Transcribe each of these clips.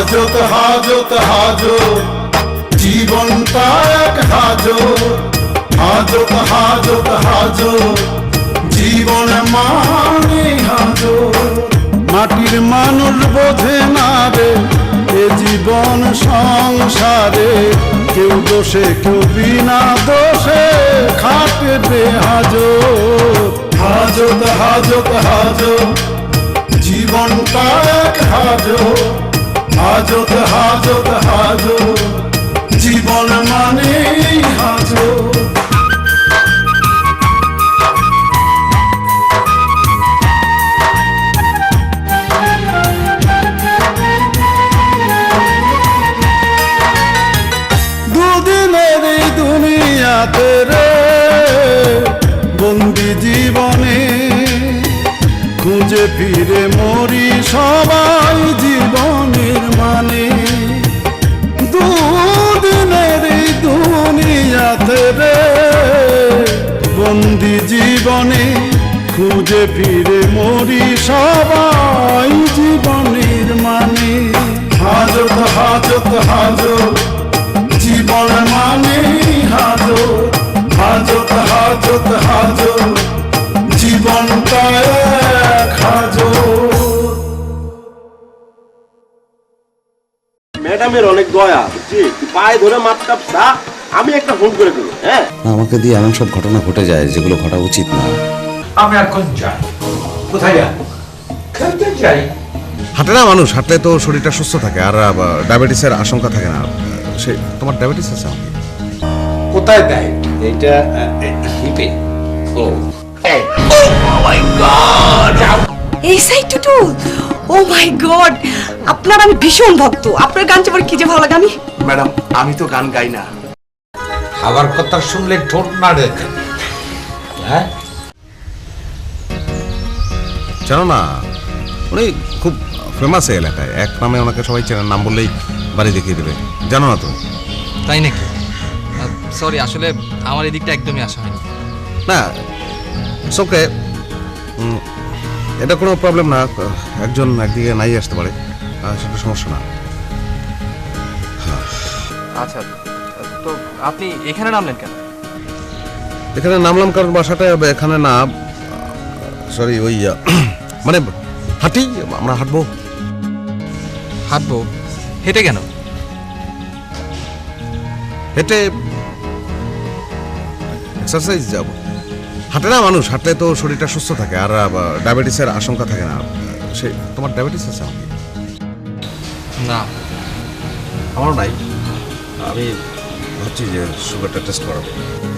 হাজত হাজত হাজত জীবনটা এক হাজত, হাজত হাজত হাজত জীবন মানে হাজত। মাটির মানুষ বোঝে না রে এ জীবন সংসারে, কেউ দোষে কেউ বিনা দোষে খাটবে হাজত, হাজত হাজত হাজত জীবনটা এক হাজত, হাজত হাজত হাজত জীবন মানে হাজত। দুদিনের এই দুনিয়াতে রে বন্দি জীবনে, খুঁজে ফিরে মরি সবাই জীবনের মানে। দুদিনের এই দুনিয়াতে রে বন্দি জীবনে, খুঁজে ফিরে মরি সবাই জীবনের মানে। হাজত হাজত হাজত জীবন মানে হাজত, হাজত হাজত হাজত জীবনটা এক হাজত। ম্যাডামের অনেক দয়া, বুঝছি পায়ে ধরে মাপটাপ সা আমি একটা ফোন করে দেবো। হ্যাঁ, আমাকে দিয়ে এমন সব ঘটনা ঘটে যায় যেগুলো ঘটা উচিত না। আমি এখন যাই। কোথায় যাই? খেলতে চাই। হাঁটে না মানুষ, হাঁটলে তো শরীরটা সুস্থ থাকে আর ডায়াবেটিসের আশঙ্কা থাকে না। সে তোমার ডায়াবেটিস আছে? কোথায় দেয়? এইটা হিপে। ও মাই গড! এই সাই টুটু, ও মাই গড, আপনার আমি ভীষণ ভক্ত। আপনার গান চেয়ে কি যে ভালো লাগে। আমি ম্যাডাম, আমি তো গান গাই না। খাবার কথা শুনলে ঠোঁট নাড়ে। হ্যাঁ, জানো না উনি খুব ফেমাস এই এলাকায়, এক নামে ওনাকে সবাই চেনেন, নাম বললেই বাড়ি দেখিয়ে দেবে। জানো না তুমি? তাই নাকি? সরি, আসলে আমার এদিকটা একদমই আসা হয়নি। না, ওকে, এটা কোনো প্রবলেম না। একজন একদিকে নাই আসতে পারে, সেটা সমস্যা না। আচ্ছা, তো আপনি এখানে নামলেন কেন? এখানে নামলাম কারণ বাসাটা এখানে না, সরি ওই মানে হাঁটি, আমরা হাঁটবো। হাঁটবো? হেঁটে কেন? হেঁটে এক্সারসাইজ যাব। হাঁটে না মানুষ, হাঁটলে তো শরীরটা সুস্থ থাকে আর ডায়াবেটিসের আশঙ্কা থাকে না। সে তোমার ডায়াবেটিস আছে? না, আমারও নাই। আমি ভাবছি যে সুগারটা টেস্ট করাবো।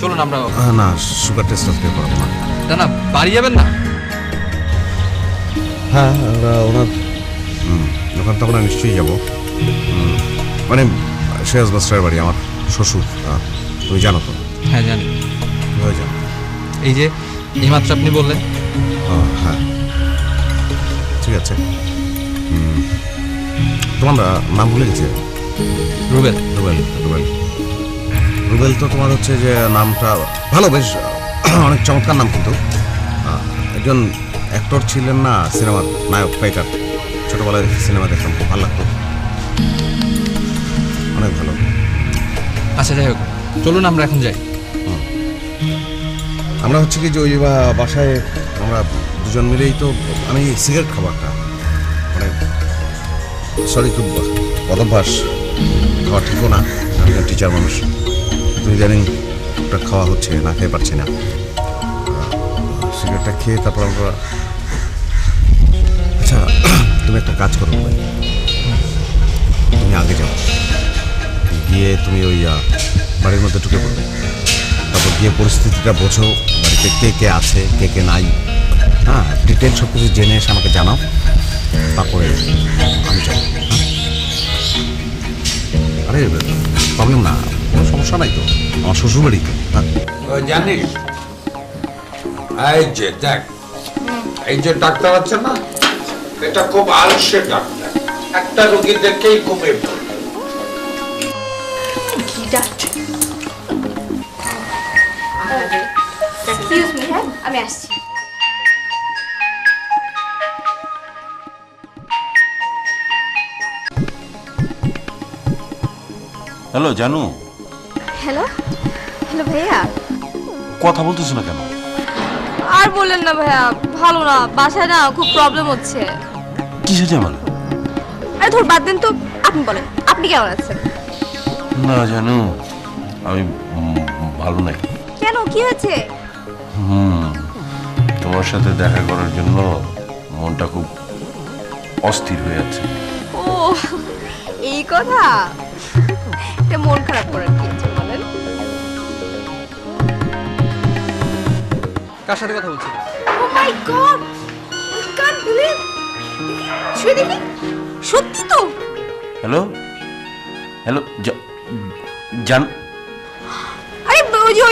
চলুন আমরা। না, সুগার টেস্ট আজকে করাবো না। না না, বাড়ি যাবেন না? হ্যাঁ, ওনার ওখান তো আমরা নিশ্চয়ই যাবো। মানে শেয়াজ মাস্টারের বাড়ি, আমার শ্বশুর। তুমি জানো তো? হ্যাঁ জানি। কীভাবে জানো? এই যে এইমাত্র আপনি বললেন। হ্যাঁ, ঠিক আছে। তোমার নাম ভুলে গেছে? রুবেল। রুবেল। রুবেল রুবেল তো তোমার হচ্ছে যে নামটা ভালো, বেশ অনেক চমৎকার নাম। কিন্তু একজন অ্যাক্টর ছিলেন না, সিনেমার নায়ক, ফাইটার। ছোটবেলায় সিনেমা দেখতাম, খুব ভালো লাগতো, অনেক ভালো। আচ্ছা, যাই হোক, চলুন আমরা এখন যাই। আমরা হচ্ছে কি যে ওই বাসায় আমরা দুজন মিলেই তো, আমি সিগারেট খাবো একটা, মানে সরি খুব বদভ্যাস, খাওয়া ঠিকও না। আমি টিচার মানুষ, তুমি জানেন ওটা খাওয়া হচ্ছে, না খেয়ে পারছি না। সিগারেটটা খেয়ে তারপর আমরা, আচ্ছা তুমি একটা কাজ করো, তুমি আগে যাও, গিয়ে তুমি ওই বাড়ির মধ্যে ঢুকে পড়বে, তারপর গিয়ে পরিস্থিতিটা বোঝো, বাড়িতে কে কে আছে কে কে নাই, হ্যাঁ ডিটেল সব কিছু জেনে এসে আমাকে জানাও, তারপরে আমি যাবো। আরে প্রবলেম না, কোনো সমস্যা নাই তো, আমার শ্বশুর বাড়ি তো। জানিস, এই যে দেখ, এই যে ডাক্তার আছে না, এটা খুব আলসে ডাক্তার, একটা রোগী দেখেই ঘুমিয়ে পড়ে। এক্সকিউজ মি, হ্যাঁ আমি আসছি। হ্যালো জানু, হ্যালো হ্যালো ভাইয়া। কথা বলতেছ না কেন? আর বললেন না ভাইয়া, ভালো না, বাসায় না খুব প্রবলেম হচ্ছে। কিসের ঝামেলা? আরে ধর বাদ দেন তো, আপনি বলেন আপনি কেমন আছেন? না জানু, আমি ভালো নাই। কেন, কি হয়েছে? তোমার সাথে দেখা করার জন্য মনটা খুব অস্থির হয়ে আছে। ও এই কথা, এটা মন খারাপ করার কি আছে বলেন? কার সাথে কথা বলছিস? ও মাই গড, কান বিলিভ, শুয়ে দেখি, সত্যি তো। হ্যালো হ্যালো জান, আরে ওই যে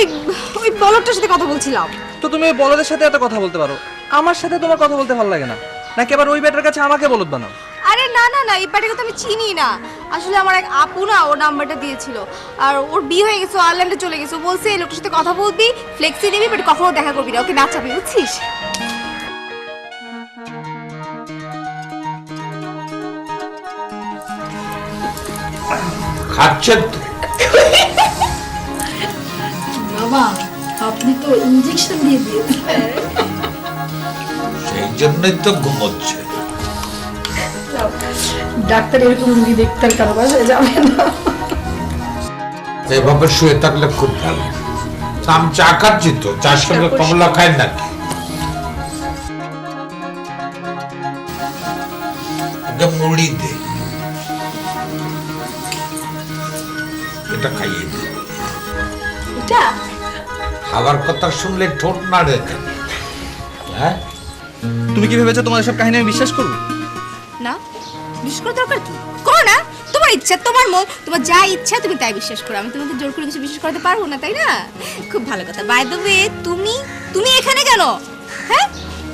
ওই বলটার সাথে কথা বলছিলাম। তো তুমি ওই বলদের সাথে একটা কথা বলতে পারো, আমার সাথে তোমার কথা বলতে ভালো লাগে না নাকি আবার ওই ব্যাটার কাছে আমাকে বলদ বানাও? আরে না না না, এই পার্টিকে তো আমি চিনি না। আসলে আমার এক আপু না ওর নাম্বারটা দিয়েছিল, আর ওর বিয়ে হয়ে গেছে, আয়ারল্যান্ডে চলে গেছে। বলছে এই লোকটার সাথে কথা বলবি, ফ্লেক্সি নিবি, বাট কখনো দেখা করবি না, ওকে না চাবি, বুঝছিস? খাচ্ছেন তো? বাবা আপনি তো ইনজেকশন দিয়ে দিয়েছেন। সেই জন্যই তো ঘুমোচ্ছে। ডাক্তার এরকম রুগী দেখতে আর কারো বাসায় যাবে না। এভাবে শুয়ে থাকলে খুব ভালো। আমি চা খাচ্ছি তো, চার সঙ্গে কমলা খাই নাকি? ওকে মুড়ি দে, এটা খাইয়ে দে। এটা খাবার কথা শুনলে ঠোঁট নাড়ে কেন? হ্যাঁ, তুমি কি ভেবেছো তোমার সব কাহিনী আমি বিশ্বাস করবো? না, বিশ্বাস করার দরকার কি? করো না, তোমার ইচ্ছা, তোমার মন, তোমার যা ইচ্ছা তুমি তাই বিশ্বাস করো। আমি তোমাকে জোর করে কিছু বিশ্বাস করতে পারবো না, তাই না? খুব ভালো কথা। বাই দ্য ওয়ে, তুমি এখানে কেন? হ্যাঁ,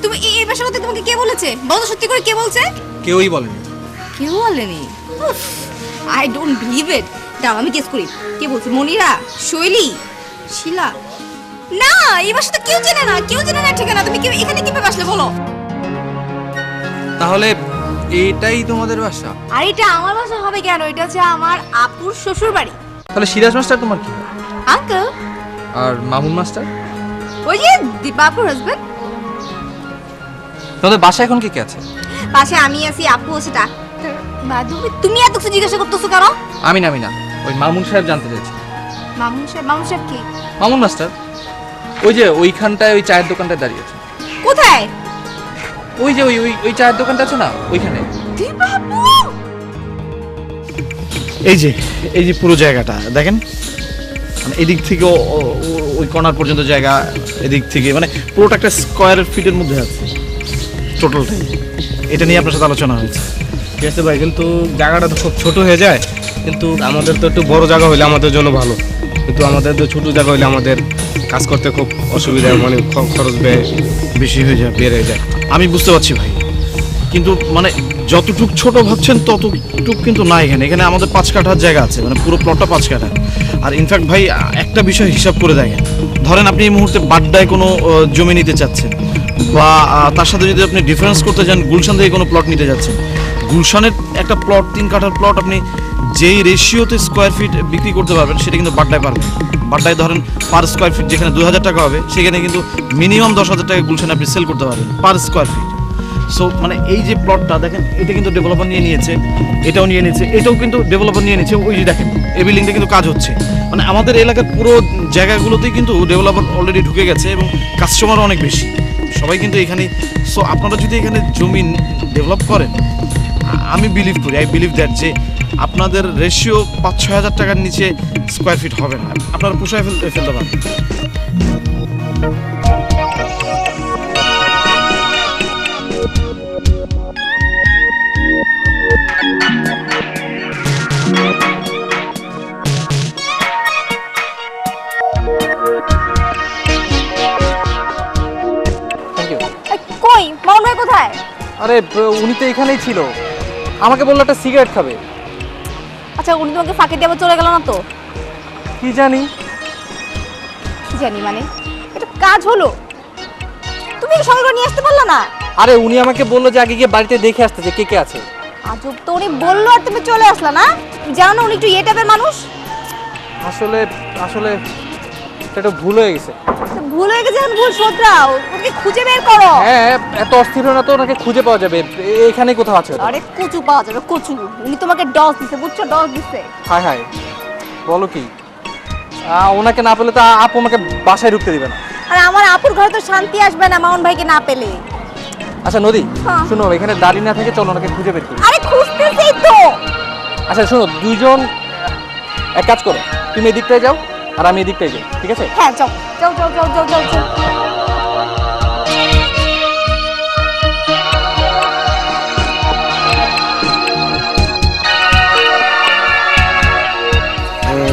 তুমি এই বাসার মধ্যে তোমাকে কে বলেছে? বলো তো সত্যি করে, কে বলছে? কেউই বলেনি। কেউ বলেনি? I don't believe it. দাও আমি গেস করি, কে বলছে? মনিরা, শৈলী, শিলা? না, এই বাসা তো কেউ চেনে না, কেউ চেনে না ঠিকানা। তুমি এখানে কিভাবে আসলে বলো? তাহলে এটাই তোমাদের বাসা? আর এটা আমার বাসা হবে কেন? এটা হচ্ছে আমার আপুর শ্বশুর বাড়ি। তাহলে সিরাজ মাস্টার তোমার কি? আঙ্কেল। আর মামুন মাস্টার? ওই যে দীপাপুর হাজবেন্ড। তোমাদের বাসায় এখন কে কে আছে? পাশে আমি আছি, আপু আছে, ডাক্তার। বাদুবি, তুমি এত কিছু জিজ্ঞাসা করতেছো কেন? আমি না ওই মামুন সাহেব জানতে চাইছি। মামুন সাহেব কি? মামুন মাস্টার ওই যে ওইখানটায় ওই চায়ের দোকানটায় দাঁড়িয়ে আছে। কোথায়? ওই যে ওই চায়ের দোকানটা আছে না, ওইখানে। দীপাপু! এই যে পুরো জায়গাটা দেখেন, মানে এদিক থেকে ওই কর্নার পর্যন্ত জায়গা, এদিক থেকে মানে পুরোটা একটা স্কোয়ার ফিটের মধ্যে আছে টোটালটাই। এটা নিয়ে আপনার সাথে আলোচনা হয়েছে। ঠিক আছে ভাই, কিন্তু জায়গাটা তো খুব ছোট হয়ে যায়, কিন্তু আমাদের তো একটু বড় জায়গা হলে আমাদের জন্য ভালো, কিন্তু আমাদের তো ছোট জায়গা হলে আমাদের কাজ করতে খুব অসুবিধা, মানে খরচ ব্যয় বেশি হয়ে যায়, বেড়ে যায়। আমি বুঝতে পারছি ভাই, কিন্তু মানে যতটুক ছোট ভাবছেন ততটুক কিন্তু না। এখানে আমাদের 5 কাঠার জায়গা আছে, মানে পুরো প্লটটা 5 কাঠা। আর ইনফ্যাক্ট ভাই একটা বিষয় হিসাব করে দেখেন, ধরেন আপনি এই মুহূর্তে বাড্ডায় কোনো জমি নিতে চাচ্ছেন, বা তার সাথে যদি আপনি ডিফারেন্স করতে যান গুলশান থেকে কোনো প্লট নিতে যাচ্ছেন, গুলশানের একটা প্লট 3 কাঠার প্লট আপনি যেই রেশিওতে স্কোয়ার ফিট বিক্রি করতে পারবেন সেটা কিন্তু বাড্ডায় পারবেন। বাড্ডায় ধরেন পার স্কোয়ার ফিট যেখানে 2000 টাকা হবে, সেখানে কিন্তু মিনিমাম 10,000 টাকা গুলশানে আপনি সেল করতে পারবেন পার স্কোয়ার ফিট। সো মানে এই যে প্লটটা দেখেন, এটা কিন্তু ডেভেলপার নিয়ে নিয়েছে, এটাও নিয়ে নিয়েছে, এটাও কিন্তু ডেভেলপার নিয়ে নিয়েছে। ওই যে দেখেন এই বিল্ডিংটা কিন্তু কাজ হচ্ছে, মানে আমাদের এলাকার পুরো জায়গাগুলোতেই কিন্তু ডেভেলপার অলরেডি ঢুকে গেছে এবং কাস্টমারও অনেক বেশি, সবাই কিন্তু এখানে। সো আপনারা যদি এখানে জমি ডেভেলপ করেন, আমি আই বিলিভ দ্যাট যে আপনাদের রেশিও 5-6 হাজার টাকার নিচে স্কোয়ার ফিট হবে না, আপনারা পোষায় ফেলতে পারবেন। কই মামুন ভাই কোথায়? আরে উনি তো এখানেই ছিল, আমাকে বললো একটা সিগারেট খাবে। আচ্ছা, উনি তোমাকে ফাঁকি দিয়ে আবার চলে গেল না তো? কি জানি মানে এটা কাজ হলো, তুমি কি সঙ্গে করে নিয়ে আসতে পারলা না? আরে উনি আমাকে বললো যে আগে গিয়ে বাড়িতে দেখে আসতে যে কে কে আছে। আজব তো, উনি বললো আর তুমি চলে আসলা না? তুমি জানো না উনি একটু ইয়ে টাইপের মানুষ। আসলে আসলে এটা একটু ভুল হয়ে গেছে। ভুল হয়ে গেছে, এখন ভুল শোধরাও, ওকে খুঁজে বের করো। হ্যাঁ, এত অস্থির না তো, ওনাকে খুঁজে পাওয়া যাবে, এখানে কোথাও আছে। আরে কচু পাওয়া যাবে, কচু। উনি তোমাকে ডস দিছে, বুঝছো, ডস দিছে। হায় হায়, বলো কি? ওনাকে না পেলে তো আপু আমাকে বাসায় ঢুকতে দিবে না। আর আমার আপুর ঘরে তো শান্তি আসবে না মামুন ভাইকে না পেলে। আচ্ছা নদী, হ্যাঁ। শোনো, এখানে দাঁড়িয়ে না থেকে চলো ওনাকে খুঁজে বের করি। আরে খুঁজতেছেই তো। আচ্ছা শোনো, দুইজন এক কাজ করো, তুমি এদিকটায় যাও আর আমি এদিকটায় যাই, ঠিক আছে? হ্যাঁ, যাও যাও যাও যাও যাও যাও যাও।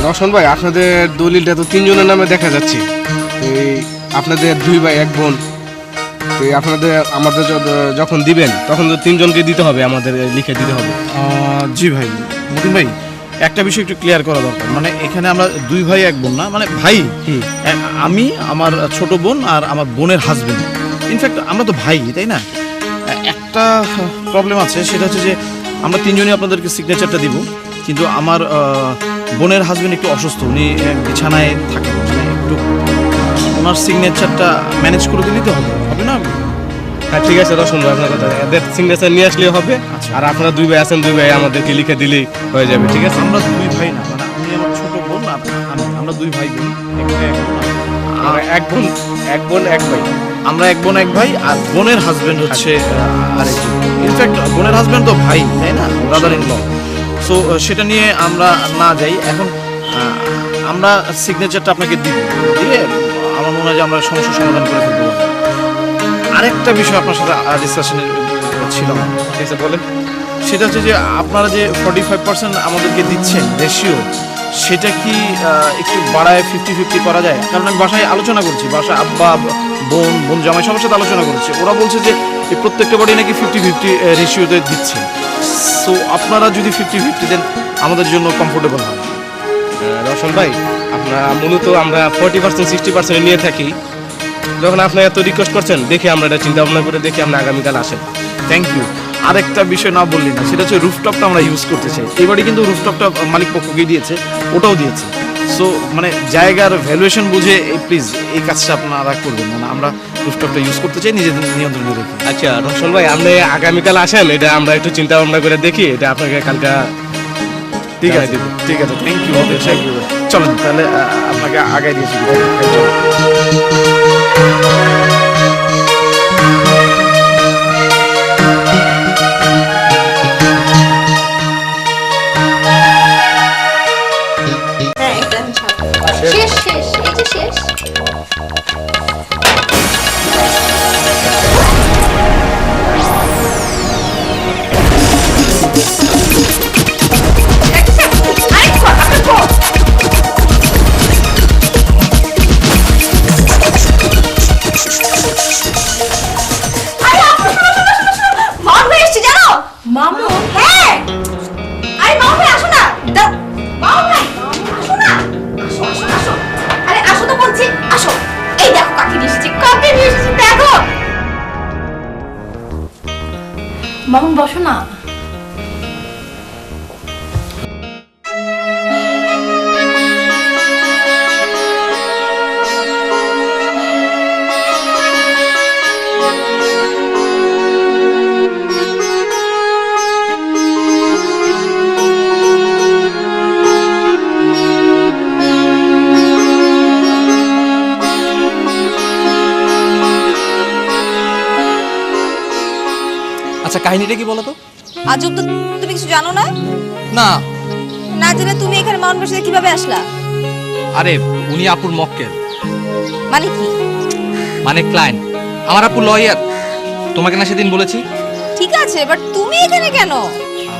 রোশন ভাই, আপনাদের দলিলটা তো তিনজনের নামে দেখা যাচ্ছে। এই আপনাদের 2 ভাই 1 বোন, তো আপনাদের আমাদের যখন দিবেন তখন তো 3 জনকে দিতে হবে, আমাদের লিখে দিতে হবে। জি ভাই, মতিন ভাই, একটা বিষয় একটু ক্লিয়ার করা দরকার। মানে এখানে আমরা 2 ভাই 1 বোন না, মানে ভাই, আমি, আমার ছোট বোন আর আমার বোনের হাজবেন্ড। ইনফ্যাক্ট আমরা তো ভাই, তাই না? একটা প্রবলেম আছে, সেটা হচ্ছে যে আমরা 3 জনই আপনাদেরকে সিগনেচারটা দিব, কিন্তু আমার বোনের হাজবেন্ড একটু অসুস্থ, উনি বিছানায় থাকেন, মানে একটু ওনার সিগনেচারটা ম্যানেজ করে দিতে হবে, হবে না? হ্যাঁ ঠিক আছে রোশন ভাই, আপনার কথা, এদের সিগনেচার নিয়ে আসলেই হবে। আচ্ছা। আর আপনারা 2 ভাই আছেন, 2 ভাই আমাদেরকে লিখে দিলেই হয়ে যাবে, ঠিক আছে? আমরা 2 ভাই না, মানে আমি আমার ছোট বোন আর আমি, আমরা 2 ভাই বোন, আমরা 1 বোন 1 বোন 1 ভাই। আমরা 1 বোন 1 ভাই, আর বোনের হাজবেন্ড হচ্ছে আরেকজন। ইনফ্যাক্ট বোনের হাজবেন্ড তো ভাই, তাই না, ব্রাদার ইন ল। সো সেটা নিয়ে আমরা না যাই এখন। আমরা সিগনেচারটা আপনাকে দিয়ে আমার মনে হয় যে আমরা সমস্যার সমাধান করে ফেলতে পারবো। আরেকটা বিষয় আপনার সাথে ডিসকাশনের ছিল, ঠিক আছে বলেন। সেটা হচ্ছে যে আপনারা যে 45% আমাদেরকে দিচ্ছেন রেশিও, সেটা কি একটু বাড়ায় 50-50 করা যায়? কারণ আমি বাসায় আলোচনা করছি, বাসায় আব্বা, বোন জামাই সবার সাথে আলোচনা করেছি, ওরা বলছে যে এই প্রত্যেকটা বাড়ি নাকি 50-50 রেশিওতে দিচ্ছে। সো আপনারা যদি 50-50 দেন আমাদের জন্য কমফোর্টেবল হয়। রোশন ভাই, আমরা মূলত আমরা 40% 60% নিয়ে থাকি। যখন আপনি এত রিকোয়েস্ট করছেন, দেখি আমরা এটা চিন্তা ভাবনা করে দেখি আপনি আগামীকাল আসেন। Thank you. আরেকটা বিষয় না বললি না, সেটা হচ্ছে রুফটপটা আমরা ইউজ করতে চাই। এবারে কিন্তু রুফটপটা মালিক পক্ষকেই দিয়েছে, ওটাও দিয়েছে। সো মানে জায়গার ভ্যালুয়েশন বুঝে প্লিজ এই কাজটা আপনারা করবেন, মানে আমরা রুফটপটা ইউজ করতে চাই নিজেদের নিয়ন্ত্রণে রেখে। আচ্ছা রোশন ভাই, আপনি আগামীকাল আসেন, এটা আমরা একটু চিন্তা ভাবনা করে দেখি, এটা আপনাকে কালকে ঠিক আছে, ঠিক আছে, থ্যাংক ইউ, থ্যাংক ইউ। চলেন তাহলে আপনাকে আগায় দিয়েছি। শেষ শেষ, এই যে শেষ। মামুন ভাই এসেছে জানো? মামুন? হ্যাঁ, আরে মামুন ভাই আসো না, মামুন ভাই আসো না, আসো আসো আসো, আরে আসো তো বলছি, আসো। এই দেখো কাকে নিয়ে এসেছি, কাকে নিয়ে এসেছি দেখো। মামুন বসো না। আচ্ছা কাহিনীটা কি বলো তো? আজব তো, তুমি কিছু জানো না? না। না জেনে তুমি এখানে মামুন ভাইয়ের সাথে কিভাবে আসলা? আরে উনি আপুর মক্কেল, মানে কি? মানে ক্লায়েন্ট। আমার আপু লয়ার, তোমাকে না সেদিন বলেছি। ঠিক আছে, বাট তুমি এখানে কেন?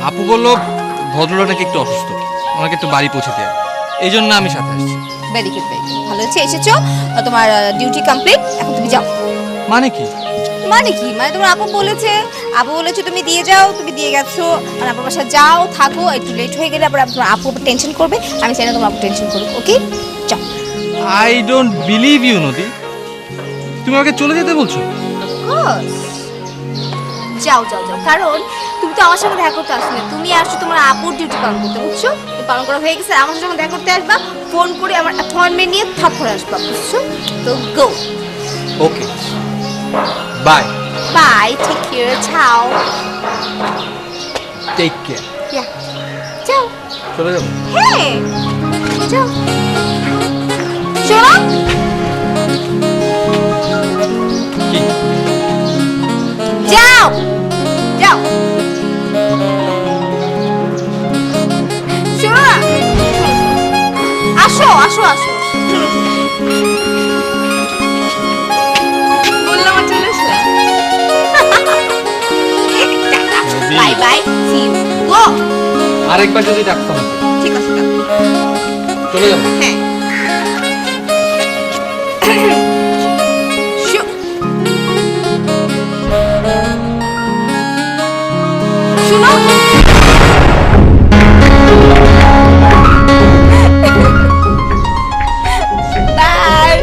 আপু বললো ভদ্রলোক নাকি একটু অসুস্থ, ওনাকে একটু বাড়ি পৌঁছে দেয়, এই জন্য আমি সাথে আসছি। ভেরি গুড, ভেরি গুড, ভালো হয়েছে এসেছো। তোমার ডিউটি কমপ্লিট, এখন তুমি যাও। মানে কি? মানে কি? মানে তোমার আপু বলেছে তুমি দিয়ে যাও, তুমি দিয়ে গেছো। আর আপুর বাসা যাও, থাকো, একটু লেট হয়ে গেলে আবার তোমার আপু টেনশন করবে। আমি চাই না তোমার আপু টেনশন করুক, ওকে? যাও। আই ডোন্ট বিলিভ ইউ নদী, তুমি আমাকে চলে যেতে বলছো? যাও যাও যাও, কারণ তুমি তো আমার সাথে দেখা করতে আসলে, তুমি আসছো তোমার আপুর ডিউটি পালন করতে, বুঝছো? পালন করা হয়ে গেছে, আমার সাথে যখন দেখা করতে আসবা ফোন করে আমার অ্যাপয়েন্টমেন্ট নিয়ে তারপরে আসবা, বুঝছো? তো গো, okay, bye, bye, take care, ciao. Take care. Yeah, ciao. চলে যাবো। হ্যাঁ, চাও। শোনো, কি? যাও, যাও। শোনো না, আসো, আসো, আসো। বললাম আর চলে আসলাম। বাই বাই, সি ইউ, গো। আরেকবার যদি ডাকতাম। ঠিক আছে, ডাকো। চলে যাবো। হ্যাঁ। শো- শোনো, বাই।